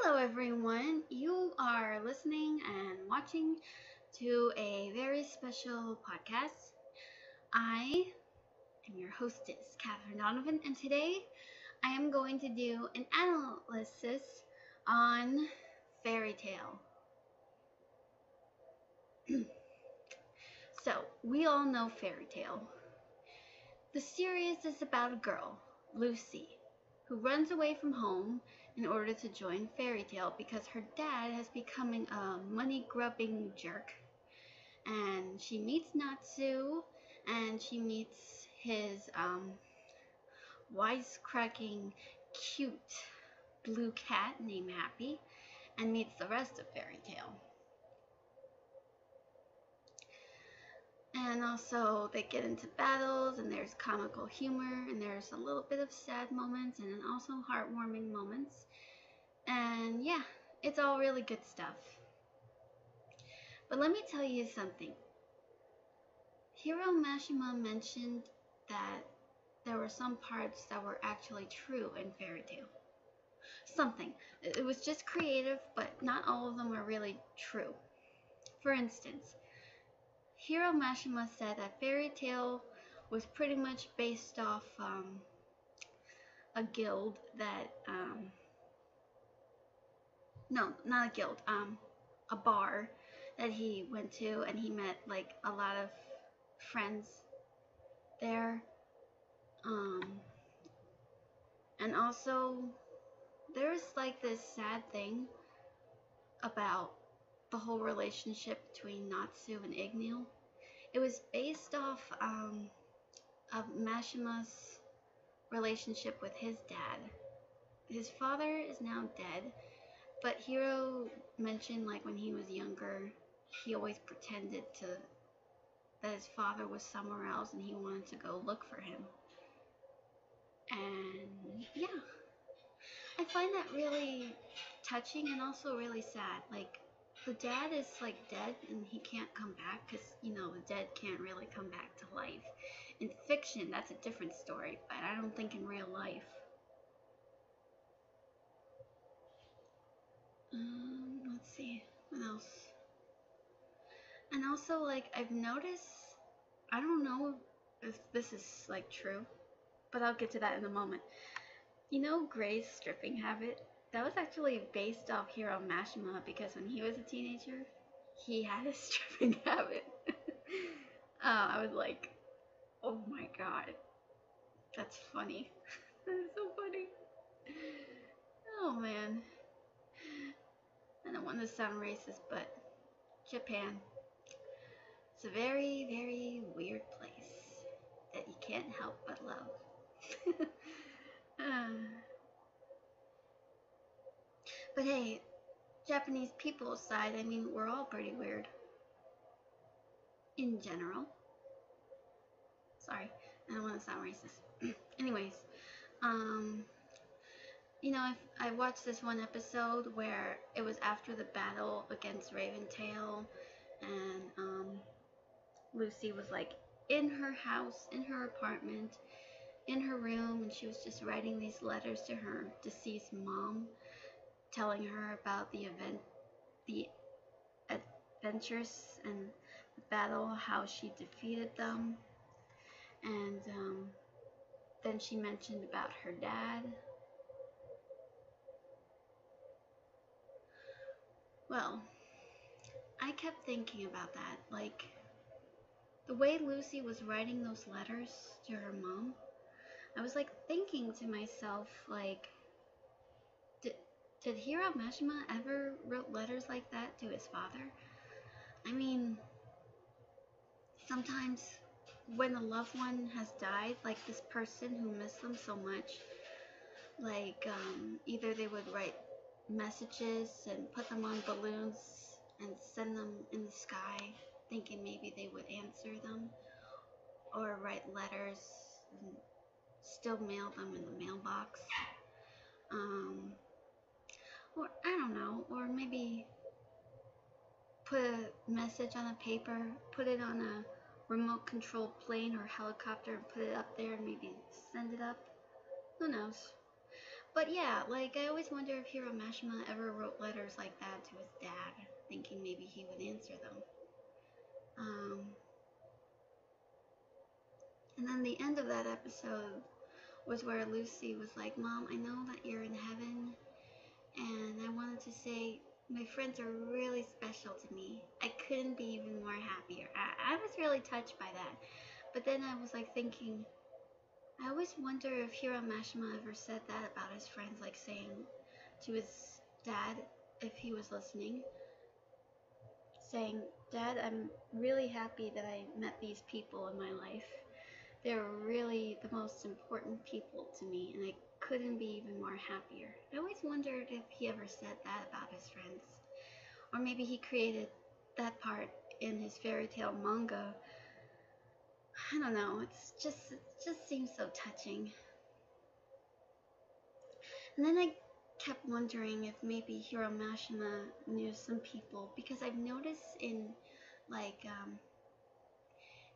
Hello, everyone. You are listening and watching to a very special podcast. I am your hostess, Donovan, and today I am going to do an analysis on fairy tale. So, we all know fairy tale. The series is about a girl, Lucy, who runs away from home in order to join fairy tale because her dad has becoming a money-grubbing jerk. And she meets Natsu, and she meets his wisecracking, cute blue cat named Happy, and meets the rest of fairy tale. And also they get into battles, and there's comical humor, and there's a little bit of sad moments, and then also heartwarming moments. And yeah, it's all really good stuff. But let me tell you something. Hiro Mashima mentioned that there were some parts that were actually true in fairy tale. Something. It was just creative, but not all of them are really true. For instance, Hiro Mashima said that fairy tale was pretty much based off a guild that no, not a guild, a bar that he went to, and he met like a lot of friends there. And also there's like this sad thing about the whole relationship between Natsu and Ignil. It was based off of Mashima's relationship with his dad. His father is now dead, but Hiro mentioned like when he was younger, he always pretended that his father was somewhere else and he wanted to go look for him. And yeah, I find that really touching and also really sad. Like, the dad is like dead and he can't come back because, the dead can't really come back to life. In fiction, that's a different story, but I don't think in real life. Let's see, what else? And also, like, I've noticed, I don't know if this is like true, but I'll get to that in a moment. You know Gray's stripping habit? That was actually based off Hiro Mashima because when he was a teenager, he had a stripping habit. I was like, oh my god, that's funny. That is so funny. Oh man. I don't want to sound racist, but Japan, it's a very, very weird place that you can't help but love. But hey, Japanese people aside, I mean, we're all pretty weird. In general. Sorry, I don't want to sound racist. Anyways, I watched this one episode where it was after the battle against Raventail, and Lucy was like in her house, in her apartment, in her room, and she was just writing these letters to her deceased mom, telling her about the adventures and the battle, how she defeated them, and then she mentioned about her dad. Well, I kept thinking about that, like, the way Lucy was writing those letters to her mom, I was like thinking to myself, like, did Hiro Mashima ever wrote letters like that to his father? I mean, sometimes when a loved one has died, like this person who missed them so much, like either they would write messages and put them on balloons and send them in the sky, thinking maybe they would answer them, or write letters and still mail them in the mailbox. Or I don't know, or maybe put a message on a paper, put it on a remote controlled plane or helicopter and put it up there and maybe send it up. Who knows? But yeah, like I always wonder if Hiro Mashima ever wrote letters like that to his dad, thinking maybe he would answer them. Um, and then the end of that episode was where Lucy was like, "Mom, I know that you're in heaven, and I wanted to say my friends are really special to me. I couldn't be even more happier." I was really touched by that. But then I was like thinking, I always wonder if Hiro Mashima ever said that about his friends, like saying to his dad, if he was listening, saying, "Dad, I'm really happy that I met these people in my life. They're really the most important people to me, and I couldn't be even more happier." I always wondered if he ever said that about his friends. Or maybe he created that part in his fairy tale manga. I don't know, it just seems so touching. And then I kept wondering if maybe Hiro Mashima knew some people, because I've noticed like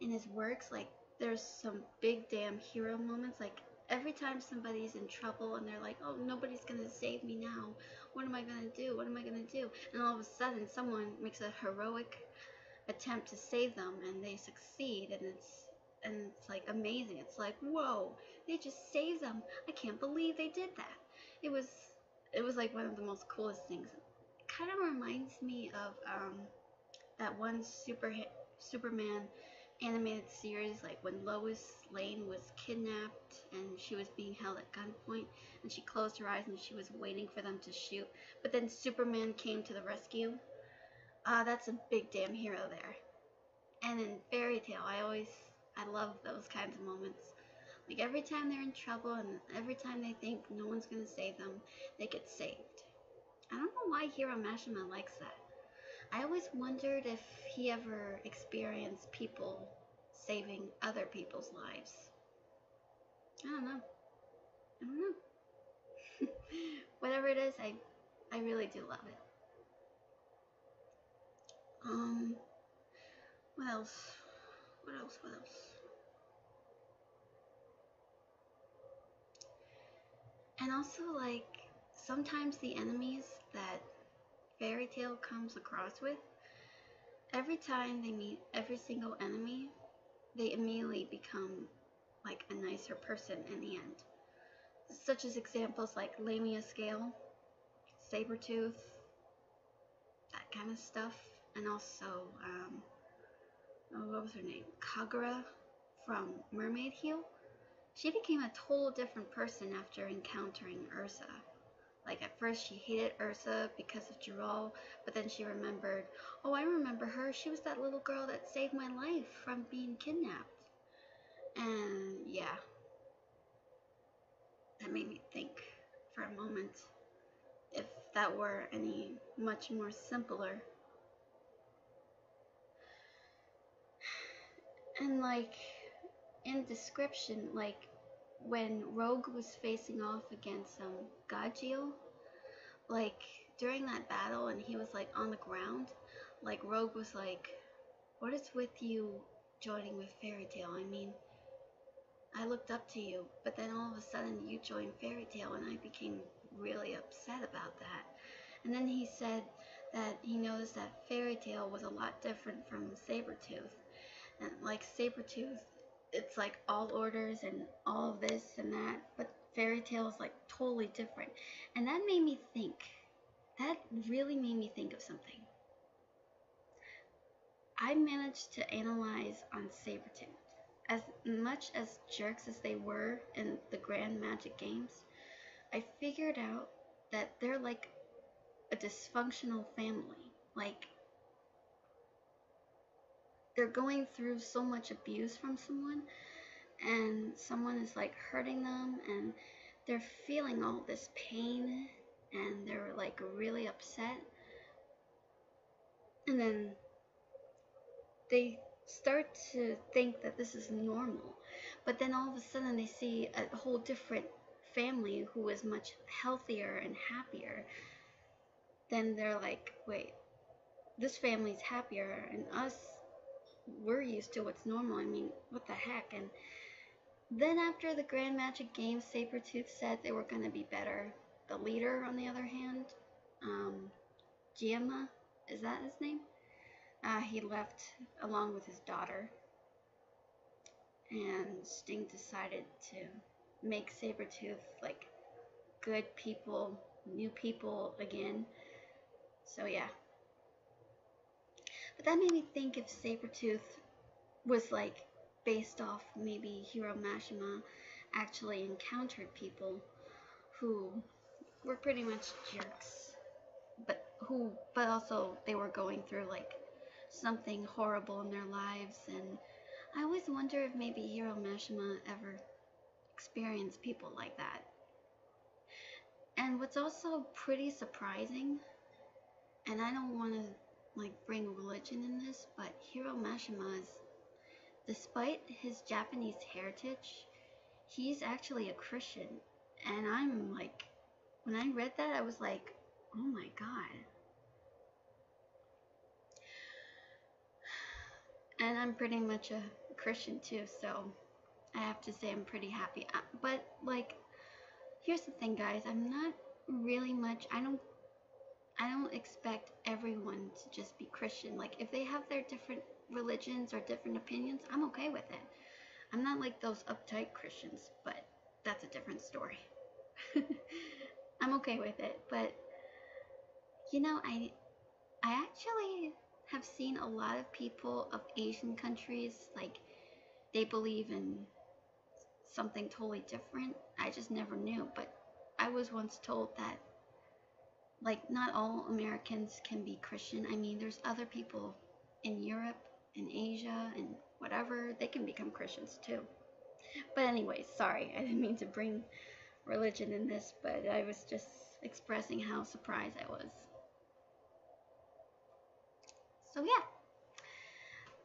in his works, like there's some big damn hero moments. Like every time somebody's in trouble and they're like, "Oh, nobody's gonna save me now. What am I gonna do? What am I gonna do?" And all of a sudden, someone makes a heroic attempt to save them, and they succeed, and it's like amazing. It's like, whoa, they just saved them. I can't believe they did that. It was it was like one of the most coolest things. It kind of reminds me of that one Superman animated series, like when Lois Lane was kidnapped and she was being held at gunpoint, and she closed her eyes and she was waiting for them to shoot, but then Superman came to the rescue. That's a big damn hero there. And in Fairy Tale, I love those kinds of moments. Like every time they're in trouble and every time they think no one's gonna save them, they get saved. I don't know why Hiro Mashima likes that. I always wondered if he ever experienced people saving other people's lives. I don't know. I don't know. Whatever it is, I really do love it. Um, what else? What else? What else? And also, like, sometimes the enemies that Fairy Tale comes across with, every time they meet every single enemy, they immediately become like a nicer person in the end. Such as examples like Lamia Scale, Sabretooth, that kind of stuff. And also, what was her name? Kagura from Mermaid Heel. She became a total different person after encountering Ursa. Like at first she hated Ursa because of Jirol, but then she remembered, "Oh, I remember her. She was that little girl that saved my life from being kidnapped." And yeah, that made me think for a moment if that were any much more simpler. And like in description, like when Rogue was facing off against Gajeel, like during that battle and he was like on the ground, like Rogue was like, "What is with you joining with Fairy Tale? I mean, I looked up to you, but then all of a sudden you joined Fairy Tale and I became really upset about that." And then he said that he noticed that Fairy Tale was a lot different from Sabretooth. And like Sabretooth, it's like all orders and all of this and that, but Fairy Tale is like totally different. And that made me think. That really made me think of something. I managed to analyze on Sabretooth. As much as jerks as they were in the Grand Magic Games, I figured out that they're like a dysfunctional family. Like, they're going through so much abuse from someone, and someone is like hurting them, and they're feeling all this pain, and they're like really upset. And then they start to think that this is normal, but then all of a sudden they see a whole different family who is much healthier and happier. Then they're like, wait, this family's happier, and us, we're used to what's normal. I mean, what the heck? And Then after the grand magic game, Sabretooth said they were going to be better. The leader, on the other hand, um, Giamma, is that his name? He left along with his daughter. And Sting decided to make Sabretooth like good people, new people again. So yeah. But that made me think if Sabretooth was like based off maybe Hiro Mashima actually encountered people who were pretty much jerks, but also they were going through like something horrible in their lives. And I always wonder if maybe Hiro Mashima ever experienced people like that. And what's also pretty surprising, and I don't want to like bring religion in this, but Hiro Mashima is, despite his Japanese heritage, he's actually a Christian. And I'm like, when I read that, I was like, oh my god. And I'm pretty much a Christian too, so I have to say I'm pretty happy. But like, here's the thing, guys. I'm not really much. I don't expect everyone to just be Christian. Like, if they have their different religions or different opinions, I'm okay with it. I'm not like those uptight Christians, but that's a different story. I'm okay with it, but you know, I actually have seen a lot of people of Asian countries, like, they believe in something totally different. I just never knew, but I was once told that, like, not all Americans can be Christian. I mean, there's other people in Europe, in Asia, and whatever, they can become Christians too. But anyways, sorry, I didn't mean to bring religion in this, but I was just expressing how surprised I was. So yeah,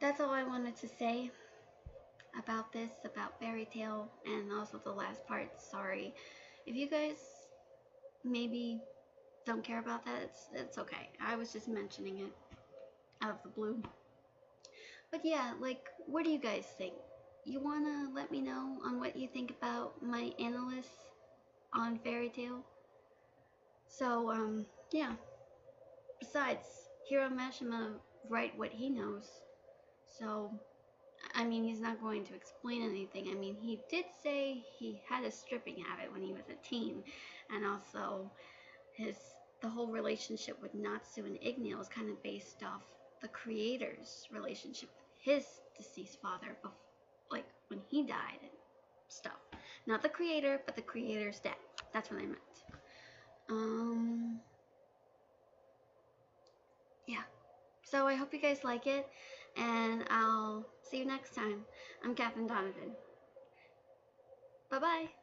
that's all I wanted to say about this, about Fairy Tail, and also the last part. Sorry. If you guys maybe don't care about that, it's okay. I was just mentioning it out of the blue. But yeah, like, what do you guys think? You wanna let me know on what you think about my analysis on Fairy Tail? So, yeah. Besides, Hiro Mashima write what he knows. So, I mean, he's not going to explain anything. I mean, he did say he had a stripping habit when he was a teen, and also the whole relationship with Natsu and Igni was kind of based off the creator's relationship with his deceased father, like when he died and stuff. Not the creator, but the creator's death. That's what I meant. Yeah. So I hope you guys like it, and I'll see you next time. I'm Captain Donovan. Bye-bye.